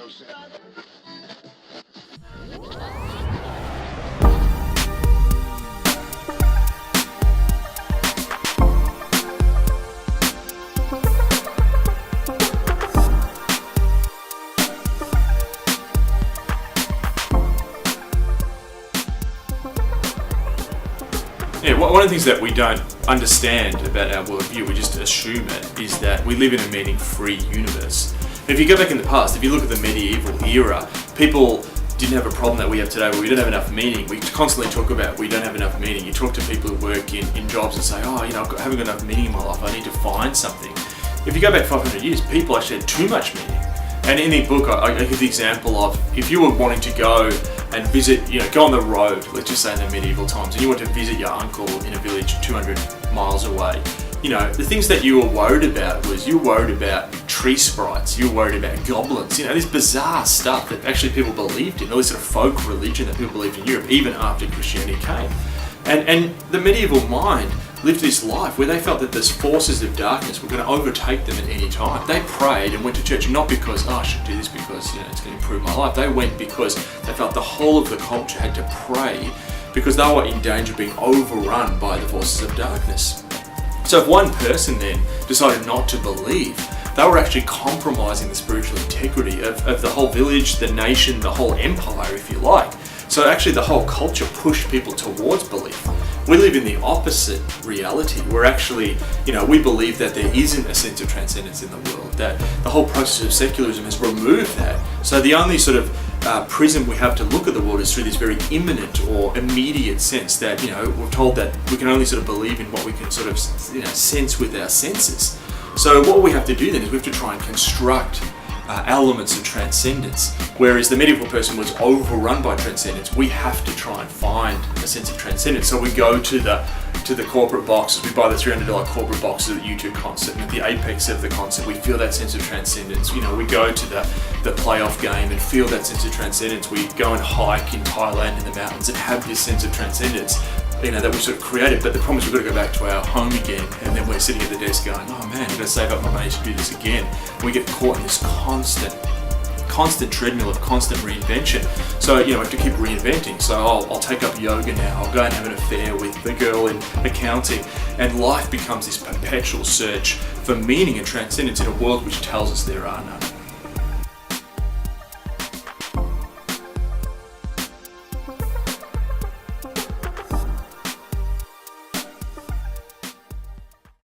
Yeah, one of the things that we don't understand about our worldview, we just assume it, is that we live in a meaning-free universe. If you go back in the past, if you look at the medieval era, people didn't have a problem that we have today where we don't have enough meaning. We constantly talk about we don't have enough meaning. You talk to people who work in jobs and say, I haven't got enough meaning in my life, I need to find something. If you go back 500 years, people actually had too much meaning. And in the book, I give the example of if you were wanting to go and visit, go on the road, let's just say in the medieval times, and you want to visit your uncle in a village 200 miles away, the things that you were worried about was you were worried about tree sprites, you were worried about goblins, this bizarre stuff that actually people believed in, all this sort of folk religion that people believed in Europe, even after Christianity came. And the medieval mind lived this life where they felt that these forces of darkness were going to overtake them at any time. They prayed and went to church not because, I should do this because it's going to improve my life. They went because they felt the whole of the culture had to pray because they were in danger of being overrun by the forces of darkness. So if one person then decided not to believe, they were actually compromising the spiritual integrity of the whole village, the nation, the whole empire, if you like. So actually the whole culture pushed people towards belief. We live in the opposite reality. We're actually, we believe that there isn't a sense of transcendence in the world, that the whole process of secularism has removed that. So the only sort of prism we have to look at the world is through this very imminent or immediate sense that, we're told that we can only sort of believe in what we can sort of, sense with our senses. So what we have to do then is we have to try and construct elements of transcendence. Whereas the medieval person was overrun by transcendence, we have to try and find a sense of transcendence. So we go to the corporate boxes, we buy the $300 corporate boxes of the U2 concert, and at the apex of the concert we feel that sense of transcendence. We go to the playoff game and feel that sense of transcendence. We go and hike in Thailand in the mountains and have this sense of transcendence that we sort of created. But the problem is we've got to go back to our home again, and then we're sitting at the desk going, oh man, I've got to save up my money to do this again. And we get caught in this constant treadmill of constant reinvention. So I have to keep reinventing. So I'll take up yoga now, I'll go and have an affair with the girl in accounting, and life becomes this perpetual search for meaning and transcendence in a world which tells us there are none.